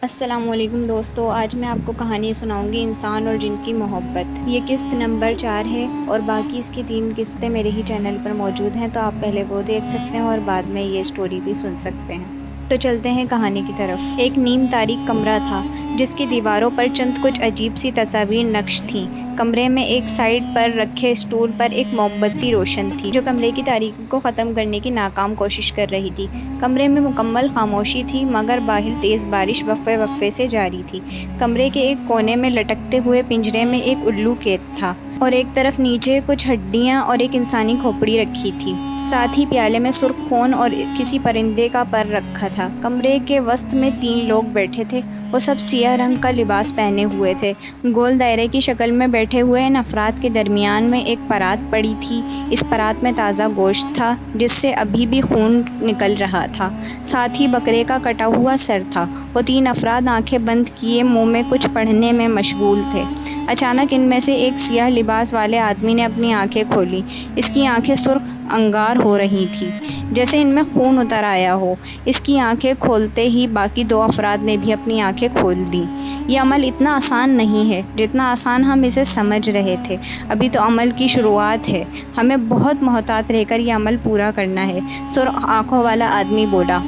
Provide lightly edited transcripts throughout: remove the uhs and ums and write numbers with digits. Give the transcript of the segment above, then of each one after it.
السلام علیکم دوستو، آج میں آپ کو کہانی سناؤں گی انسان اور جن کی محبت۔ یہ قسط نمبر 4 ہے اور باقی اس کی 3 قسطیں میرے ہی چینل پر موجود ہیں، تو آپ پہلے وہ دیکھ سکتے ہیں اور بعد میں یہ سٹوری بھی سن سکتے ہیں۔ تو چلتے ہیں کہانی کی طرف۔ ایک نیم تاریک کمرہ تھا جس کی دیواروں پر چند کچھ عجیب سی تصاویر نقش تھیں۔ کمرے میں ایک سائیڈ پر رکھے اسٹول پر ایک موم بتی روشن تھی جو کمرے کی تاریکی کو ختم کرنے کی ناکام کوشش کر رہی تھی۔ کمرے میں مکمل خاموشی تھی مگر باہر تیز بارش وقفے وقفے سے جاری تھی۔ کمرے کے ایک کونے میں لٹکتے ہوئے پنجرے میں ایک الو قید تھا اور ایک طرف نیچے کچھ ہڈیاں اور ایک انسانی کھوپڑی رکھی تھی۔ ساتھ ہی پیالے میں سرخ خون اور کسی پرندے کا پر رکھا تھا۔ کمرے کے وسط میں 3 لوگ بیٹھے تھے۔ وہ سب سیاہ رنگ کا لباس پہنے ہوئے تھے۔ گول دائرے کی شکل میں بیٹھے ہوئے ان افراد کے درمیان میں ایک پرات پڑی تھی۔ اس پرات میں تازہ گوشت تھا جس سے ابھی بھی خون نکل رہا تھا۔ ساتھ ہی بکرے کا کٹا ہوا سر تھا۔ وہ 3 افراد آنکھیں بند کیے منہ میں کچھ پڑھنے میں مشغول تھے۔ اچانک ان میں سے ایک سیاہ لباس والے آدمی نے اپنی آنکھیں کھولیں۔ اس کی آنکھیں سرخ انگار ہو رہی تھیں جیسے ان میں خون اتر آیا ہو۔ اس کی آنکھیں کھولتے ہی باقی 2 افراد نے بھی اپنی آنکھیں کھول دیں۔ یہ عمل اتنا آسان نہیں ہے جتنا آسان ہم اسے سمجھ رہے تھے۔ ابھی تو عمل کی شروعات ہے۔ ہمیں بہت محتاط رہ کر یہ عمل پورا کرنا ہے۔ سرخ آنکھوں والا آدمی بولا۔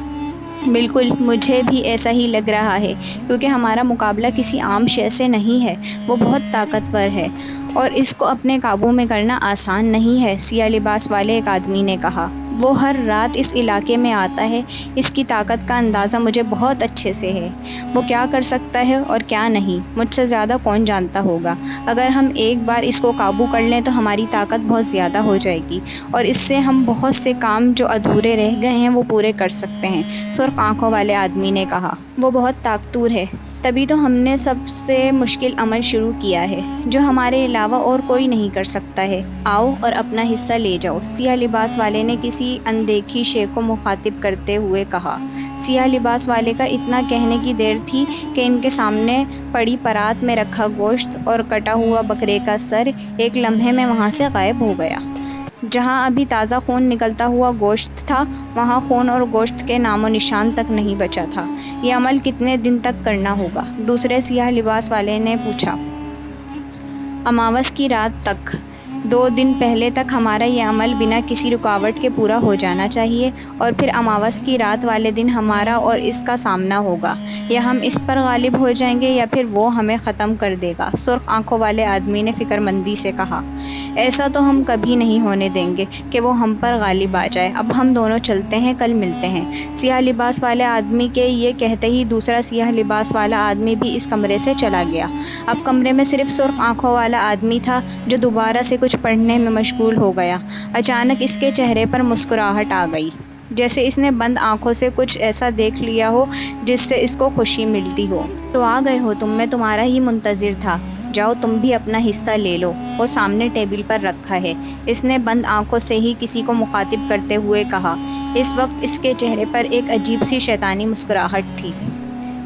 بالکل، مجھے بھی ایسا ہی لگ رہا ہے کیونکہ ہمارا مقابلہ کسی عام شے سے نہیں ہے۔ وہ بہت طاقتور ہے اور اس کو اپنے قابو میں کرنا آسان نہیں ہے، سیاہ لباس والے ایک آدمی نے کہا۔ وہ ہر رات اس علاقے میں آتا ہے۔ اس کی طاقت کا اندازہ مجھے بہت اچھے سے ہے۔ وہ کیا کر سکتا ہے اور کیا نہیں، مجھ سے زیادہ کون جانتا ہوگا۔ اگر ہم ایک بار اس کو قابو کر لیں تو ہماری طاقت بہت زیادہ ہو جائے گی اور اس سے ہم بہت سے کام جو ادھورے رہ گئے ہیں وہ پورے کر سکتے ہیں، سرخ آنکھوں والے آدمی نے کہا۔ وہ بہت طاقتور ہے، تبھی تو ہم نے سب سے مشکل عمل شروع کیا ہے جو ہمارے علاوہ اور کوئی نہیں کر سکتا ہے۔ آؤ اور اپنا حصہ لے جاؤ، سیاہ لباس والے نے کسی اندیکھی شے کو مخاطب کرتے ہوئے کہا۔ سیاہ لباس والے کا اتنا کہنے کی دیر تھی کہ ان کے سامنے پڑی پرات میں رکھا گوشت اور کٹا ہوا بکرے کا سر ایک لمحے میں وہاں سے غائب ہو گیا۔ جہاں ابھی تازہ خون نکلتا ہوا گوشت تھا وہاں خون اور گوشت کے نام و نشان تک نہیں بچا تھا۔ یہ عمل کتنے دن تک کرنا ہوگا؟ دوسرے سیاہ لباس والے نے پوچھا۔ اماوس کی رات تک۔ 2 دن پہلے تک ہمارا یہ عمل بنا کسی رکاوٹ کے پورا ہو جانا چاہیے اور پھر اماوس کی رات والے دن ہمارا اور اس کا سامنا ہوگا۔ یا ہم اس پر غالب ہو جائیں گے یا پھر وہ ہمیں ختم کر دے گا، سرخ آنکھوں والے آدمی نے فکر مندی سے کہا۔ ایسا تو ہم کبھی نہیں ہونے دیں گے کہ وہ ہم پر غالب آ جائے۔ اب ہم دونوں چلتے ہیں، کل ملتے ہیں۔ سیاہ لباس والے آدمی کے یہ کہتے ہی دوسرا سیاہ لباس والا آدمی بھی اس کمرے سے چلا گیا۔ اب کمرے میں صرف سرخ آنکھوں والا آدمی تھا جو دوبارہ سے کچھ پڑھنے میں مشغول ہو گیا۔ اچانک اس کے چہرے پر مسکراہٹ آ گئی، جیسے اس نے بند آنکھوں سے کچھ ایسا دیکھ لیا ہو جس سے اس کو خوشی ملتی ہو۔ تو آ گئے ہو تم، میں تمہارا ہی منتظر تھا۔ جاؤ تم بھی اپنا حصہ لے لو، وہ سامنے ٹیبل پر رکھا ہے، اس نے بند آنکھوں سے ہی کسی کو مخاطب کرتے ہوئے کہا۔ اس وقت اس کے چہرے پر ایک عجیب سی شیطانی مسکراہٹ تھی۔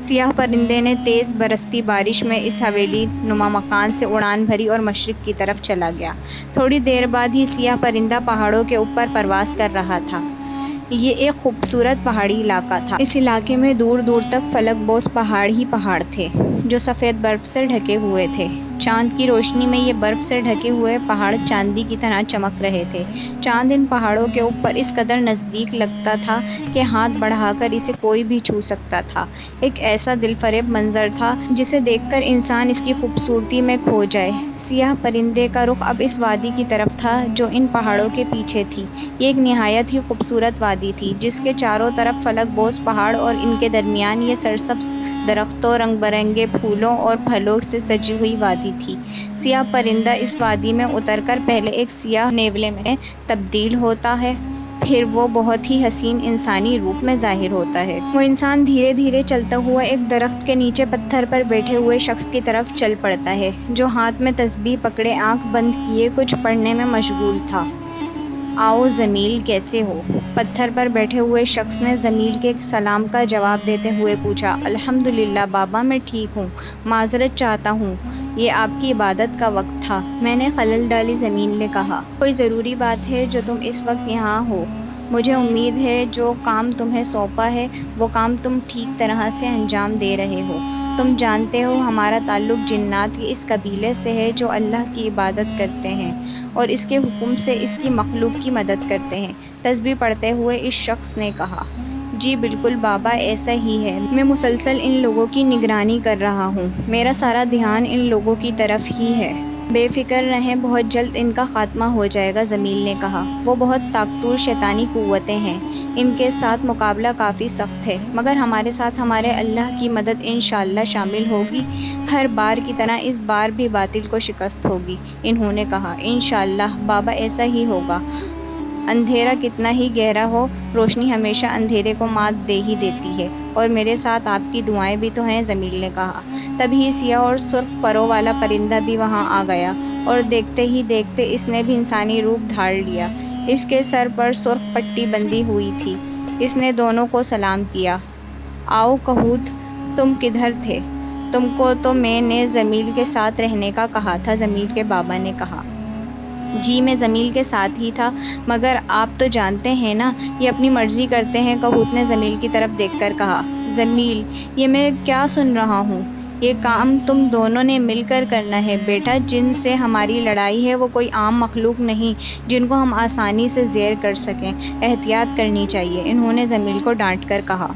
سیاہ پرندے نے تیز برستی بارش میں اس حویلی نما مکان سے اڑان بھری اور مشرق کی طرف چلا گیا۔ تھوڑی دیر بعد ہی سیاہ پرندہ پہاڑوں کے اوپر پرواز کر رہا تھا۔ یہ ایک خوبصورت پہاڑی علاقہ تھا۔ اس علاقے میں دور دور تک فلک بوس پہاڑ ہی پہاڑ تھے جو سفید برف سے ڈھکے ہوئے تھے۔ چاند کی روشنی میں یہ برف سے ڈھکے ہوئے پہاڑ چاندی کی طرح چمک رہے تھے۔ چاند ان پہاڑوں کے اوپر اس قدر نزدیک لگتا تھا کہ ہاتھ بڑھا کر اسے کوئی بھی چھو سکتا تھا۔ ایک ایسا دل فریب منظر تھا جسے دیکھ کر انسان اس کی خوبصورتی میں کھو جائے۔ سیاہ پرندے کا رخ اب اس وادی کی طرف تھا جو ان پہاڑوں کے پیچھے تھی۔ یہ ایک نہایت ہی خوبصورت وادی تھی جس کے چاروں طرف فلک بوس پہاڑ اور ان کے درمیان یہ سرسبز درختوں، رنگ برنگے پھولوں اور پھلوں سے سجی ہوئی وادی تھی۔ سیاہ پرندہ اس وادی میں اتر کر پہلے ایک سیاہ نیولے میں تبدیل ہوتا ہے، پھر وہ بہت ہی حسین انسانی روپ میں ظاہر ہوتا ہے۔ وہ انسان دھیرے دھیرے چلتا ہوا ایک درخت کے نیچے پتھر پر بیٹھے ہوئے شخص کی طرف چل پڑتا ہے جو ہاتھ میں تسبیح پکڑے آنکھ بند کیے کچھ پڑھنے میں مشغول تھا۔ آؤ زمیل، کیسے ہو؟ پتھر پر بیٹھے ہوئے شخص نے زمیل کے سلام کا جواب دیتے ہوئے پوچھا۔ الحمدللہ بابا، میں ٹھیک ہوں، معذرت چاہتا ہوں، یہ آپ کی عبادت کا وقت تھا، میں نے خلل ڈالی، زمیل نے کہا۔ کوئی ضروری بات ہے جو تم اس وقت یہاں ہو؟ مجھے امید ہے جو کام تمہیں سونپا ہے وہ کام تم ٹھیک طرح سے انجام دے رہے ہو۔ تم جانتے ہو ہمارا تعلق جنات کے اس قبیلے سے ہے جو اللہ کی عبادت کرتے ہیں اور اس کے حکم سے اس کی مخلوق کی مدد کرتے ہیں۔ تسبیح پڑھتے ہوئے اس شخص نے کہا، جی بالکل بابا، ایسا ہی ہے۔ میں مسلسل ان لوگوں کی نگرانی کر رہا ہوں۔ میرا سارا دھیان ان لوگوں کی طرف ہی ہے۔ بے فکر رہیں، بہت جلد ان کا خاتمہ ہو جائے گا، جمیل نے کہا۔ وہ بہت طاقتور شیطانی قوتیں ہیں، ان کے ساتھ مقابلہ کافی سخت ہے، مگر ہمارے ساتھ ہمارے اللہ کی مدد انشاءاللہ شامل ہوگی۔ ہر بار کی طرح اس بار بھی باطل کو شکست ہوگی، انہوں نے کہا۔ انشاءاللہ بابا، ایسا ہی ہوگا۔ اندھیرا کتنا ہی گہرا ہو، روشنی ہمیشہ اندھیرے کو مات دے ہی دیتی ہے، اور میرے ساتھ آپ کی دعائیں بھی تو ہیں، جمیل نے کہا۔ تبھی سیاہ اور سرخ پروں والا پرندہ بھی وہاں آ گیا اور دیکھتے ہی دیکھتے اس نے بھی انسانی روپ دھار لیا۔ اس کے سر پر سرخ پٹی بندھی ہوئی تھی۔ اس نے دونوں کو سلام کیا۔ آؤ کہوت، تم کدھر تھے؟ تم کو تو میں نے جمیل کے ساتھ رہنے کا کہا تھا، جمیل کے بابا نے کہا۔ جی میں جمیل کے ساتھ ہی تھا، مگر آپ تو جانتے ہیں نا، یہ اپنی مرضی کرتے ہیں، کہوت نے جمیل کی طرف دیکھ کر کہا۔ جمیل، یہ میں کیا سن رہا ہوں؟ یہ کام تم دونوں نے مل کر کرنا ہے بیٹا۔ جن سے ہماری لڑائی ہے وہ کوئی عام مخلوق نہیں جن کو ہم آسانی سے زیر کر سکیں، احتیاط کرنی چاہیے، انہوں نے جمیل کو ڈانٹ کر کہا۔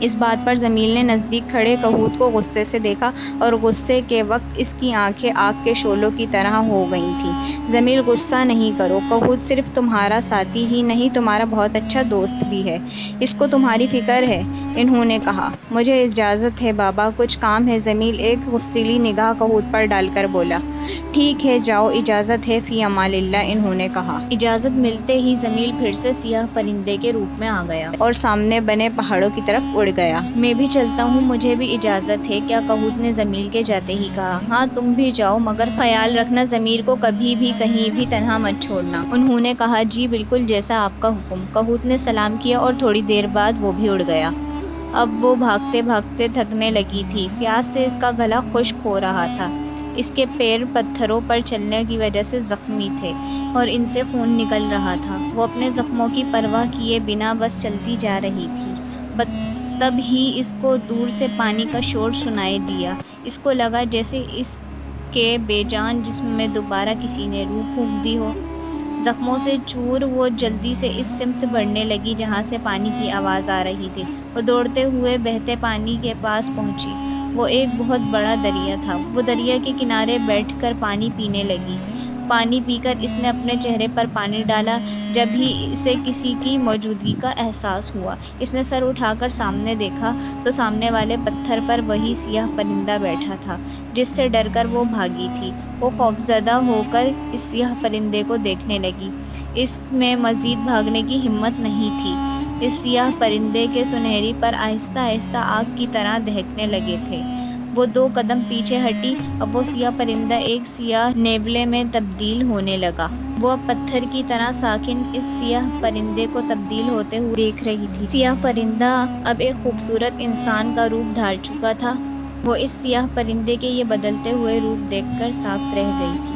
اس بات پر جمیل نے نزدیک کھڑے کہوت کو غصے سے دیکھا اور غصے کے وقت اس کی آنکھیں آگ کے شعلوں کی طرح ہو گئی تھیں۔ جمیل، غصہ نہیں کرو، کہوت صرف تمہارا ساتھی ہی نہیں، تمہارا بہت اچھا دوست بھی ہے، اس کو تمہاری فکر ہے، انہوں نے کہا۔ مجھے اجازت ہے بابا، کچھ کام ہے، جمیل ایک غصیلی نگاہ کہوت پر ڈال کر بولا۔ ٹھیک ہے جاؤ، اجازت ہے، فی امان اللہ، انہوں نے کہا۔ اجازت ملتے ہی جمیل پھر سے سیاہ پرندے کے روپ میں آ گیا اور سامنے بنے پہاڑوں کی طرف اڑ گیا۔ میں بھی چلتا ہوں، مجھے بھی اجازت ہے کیا، کہوت نے جمیل کے جاتے ہی کہا۔ ہاں تم بھی جاؤ، مگر خیال رکھنا جمیل کو کبھی بھی کہیں بھی تنہا مت چھوڑنا، انہوں نے کہا۔ جی بالکل، جیسا آپ کا حکم، کہوت نے سلام کیا اور تھوڑی دیر بعد وہ بھی اڑ گیا۔ اب وہ بھاگتے بھاگتے تھکنے لگی تھی، پیاس سے اس کا گلا خشک ہو رہا تھا، اس کے پیر پتھروں پر چلنے کی وجہ سے زخمی تھے اور ان سے خون نکل رہا تھا۔ وہ اپنے زخموں کی پرواہ کیے بنا بس چلتی جا رہی تھی۔ بس تب ہی اس کو دور سے پانی کا شور سنائی دیا۔ اس کو لگا جیسے اس کے بے جان جسم میں دوبارہ کسی نے روح پھونک دی ہو۔ زخموں سے چور وہ جلدی سے اس سمت بڑھنے لگی جہاں سے پانی کی آواز آ رہی تھی۔ وہ دوڑتے ہوئے بہتے پانی کے پاس پہنچی۔ وہ ایک بہت بڑا دریا تھا۔ وہ دریا کے کنارے بیٹھ کر پانی پینے لگی۔ پانی پی کر اس نے اپنے چہرے پر پانی ڈالا۔ جب ہی اسے کسی کی موجودگی کا احساس ہوا، اس نے سر اٹھا کر سامنے دیکھا تو سامنے والے پتھر پر وہی سیاہ پرندہ بیٹھا تھا جس سے ڈر کر وہ بھاگی تھی۔ وہ خوفزدہ ہو کر اس سیاہ پرندے کو دیکھنے لگی۔ اس میں مزید بھاگنے کی ہمت نہیں تھی۔ اس سیاہ پرندے کے سنہری پر آہستہ آہستہ آگ کی طرح دہکنے لگے تھے۔ وہ 2 قدم پیچھے ہٹی، اب وہ سیاہ پرندہ ایک سیاہ نیولے میں تبدیل ہونے لگا۔ وہ اب پتھر کی طرح ساکن اس سیاہ پرندے کو تبدیل ہوتے ہوئے دیکھ رہی تھی۔ سیاہ پرندہ اب ایک خوبصورت انسان کا روپ دھار چکا تھا۔ وہ اس سیاہ پرندے کے یہ بدلتے ہوئے روپ دیکھ کر ساکت رہ گئی تھی۔